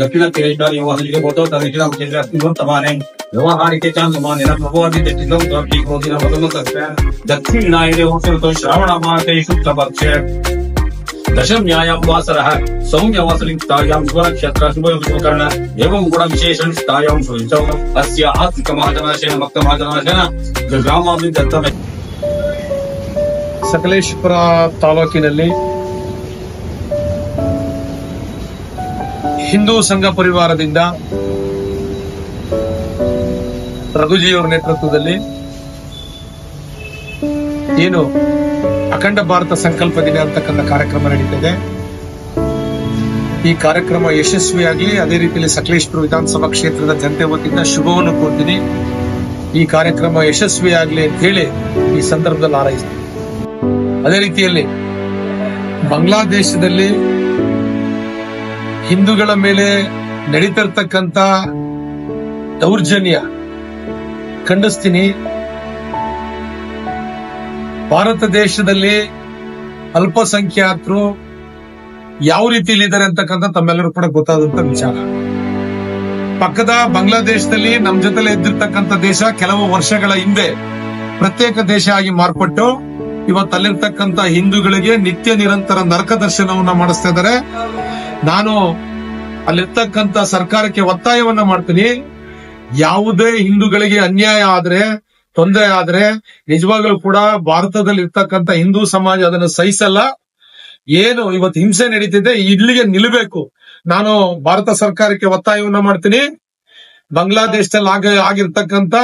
ದಕ್ಷಿಣ ಯುವಕರಿಗೆ ದಕ್ಷಿಣ ಕೇಂದ್ರ ವ್ಯವಹಾರಿಕೆ ಚಾಂದ್ರಮಾನಿನ ಪ್ರಭುವಾದಿ ಹೋಗಿನ ಮೊದಲು ದಕ್ಷಿಣ ಶ್ರಾವಣ ಮಾಸೆ ಶುಕ್ಲ ಪಕ್ಷೆ दशम्यायां वासरः सौम्यवासलिप्तायां स्वनक्षत्र शुभकर्ण एवं गुणविशेषनिष्ठायां शुभौ अस्य आत्मिकमहाजनाशेन भक्तमहाजनाशेन ग्रामाभिवೃದ್ಧಿ ಸಕಲೇಶಪುರ ತಾಲೂಕಿನಲ್ಲಿ ಹಿಂದೂ ಸಂಘ ಪರಿವಾರದಿಂದ ರಘುಜಿಯವರ ನೇತೃತ್ವದಲ್ಲಿ ಏನು ಅಖಂಡ ಭಾರತ ಸಂಕಲ್ಪ ದಿನ ಅಂತಕ್ಕಂಥ ಕಾರ್ಯಕ್ರಮ ನಡೀತಿದೆ. ಈ ಕಾರ್ಯಕ್ರಮ ಯಶಸ್ವಿಯಾಗಲಿ, ಅದೇ ರೀತಿಯಲ್ಲಿ ಸಕಲೇಶಪುರ ವಿಧಾನಸಭಾ ಕ್ಷೇತ್ರದ ಜನತೆ ವತಿಯಿಂದ ಶುಭವನ್ನು ಕೋರ್ತೀನಿ. ಈ ಕಾರ್ಯಕ್ರಮ ಯಶಸ್ವಿಯಾಗಲಿ ಅಂತ ಹೇಳಿ ಈ ಸಂದರ್ಭದಲ್ಲಿ ಹಾರೈಸ್ತೀನಿ. ಅದೇ ರೀತಿಯಲ್ಲಿ ಬಾಂಗ್ಲಾದೇಶದಲ್ಲಿ ಹಿಂದೂಗಳ ಮೇಲೆ ನಡೀತಿರ್ತಕ್ಕಂಥ ದೌರ್ಜನ್ಯ ಖಂಡಿಸ್ತೀನಿ. ಭಾರತ ದೇಶದಲ್ಲಿ ಅಲ್ಪಸಂಖ್ಯಾತರು ಯಾವ ರೀತಿಯಲ್ಲಿದ್ದಾರೆ ಅಂತಕ್ಕಂಥ ತಮ್ಮೆಲ್ಲರೂ ಕೂಡ ಗೊತ್ತಾದಂತ ವಿಚಾರ. ಪಕ್ಕದ ಬಾಂಗ್ಲಾದೇಶದಲ್ಲಿ ನಮ್ ಜೊತೆಲೆ ಇದ್ದಿರ್ತಕ್ಕಂಥ ದೇಶ ಕೆಲವು ವರ್ಷಗಳ ಹಿಂದೆ ಪ್ರತ್ಯೇಕ ದೇಶ ಆಗಿ ಮಾರ್ಪಟ್ಟು ಇವತ್ತಲ್ಲಿರ್ತಕ್ಕಂಥ ಹಿಂದೂಗಳಿಗೆ ನಿತ್ಯ ನಿರಂತರ ನರಕ ದರ್ಶನವನ್ನ ಮಾಡಿಸ್ತಾ ಇದ್ದಾರೆ. ನಾನು ಅಲ್ಲಿರ್ತಕ್ಕಂಥ ಸರ್ಕಾರಕ್ಕೆ ಒತ್ತಾಯವನ್ನ ಮಾಡ್ತೀನಿ. ಯಾವುದೇ ಹಿಂದೂಗಳಿಗೆ ಅನ್ಯಾಯ ಆದ್ರೆ, ತೊಂದರೆ ಆದ್ರೆ ನಿಜವಾಗ್ಲೂ ಕೂಡ ಭಾರತದಲ್ಲಿ ಇರ್ತಕ್ಕಂಥ ಹಿಂದೂ ಸಮಾಜ ಅದನ್ನು ಸಹಿಸಲ್ಲ. ಏನು ಇವತ್ತು ಹಿಂಸೆ ನಡೀತಿದೆ ಇಲ್ಲಿಗೆ ನಿಲ್ಲಬೇಕು. ನಾನು ಭಾರತ ಸರ್ಕಾರಕ್ಕೆ ಒತ್ತಾಯವನ್ನ ಮಾಡ್ತೀನಿ. ಬಾಂಗ್ಲಾದೇಶದಲ್ಲಿ ಆಗಿರ್ತಕ್ಕಂಥ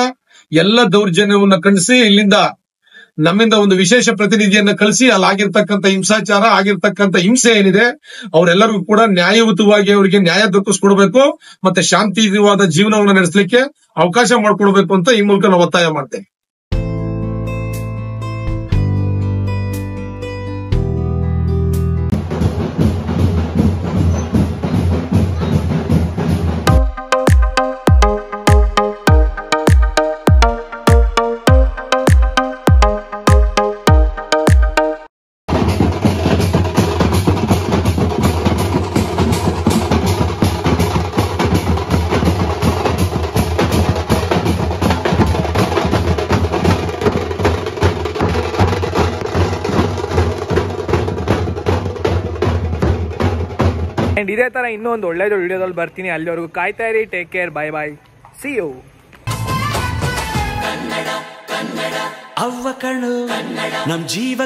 ಎಲ್ಲ ದೌರ್ಜನ್ಯವನ್ನ ಖಂಡಿಸಿ ಇಲ್ಲಿಂದ ನಮ್ಮಿಂದ ಒಂದು ವಿಶೇಷ ಪ್ರತಿನಿಧಿಯನ್ನ ಕಳಿಸಿ ಅಲ್ಲಾಗಿರ್ತಕ್ಕಂಥ ಹಿಂಸಾಚಾರ ಆಗಿರ್ತಕ್ಕಂಥ ಹಿಂಸೆ ಏನಿದೆ ಅವರೆಲ್ಲರಿಗೂ ಕೂಡ ನ್ಯಾಯಯುತವಾಗಿ ಅವರಿಗೆ ನ್ಯಾಯ ದೊರಕಿಸ್ಕೊಡ್ಬೇಕು, ಮತ್ತೆ ಶಾಂತಿಯುತವಾದ ಜೀವನವನ್ನು ನಡೆಸಲಿಕ್ಕೆ ಅವಕಾಶ ಮಾಡಿಕೊಡ್ಬೇಕು ಅಂತ ಈ ಮೂಲಕ ನಾವು ಒತ್ತಾಯ ಮಾಡ್ತೇವೆ. ಅಂಡ್ ಇದೇ ತರ ಇನ್ನೊಂದು ಒಳ್ಳೆಯದು ವಿಡಿಯೋದಲ್ಲಿ ಬರ್ತೀನಿ. ಅಲ್ಲಿವರೆಗೂ ಕಾಯ್ತಾ ಇರಿ. Take care. Bye bye. See you. ಅವ್ವ ಕಣ್ಣು ನಮ್ ಜೀವ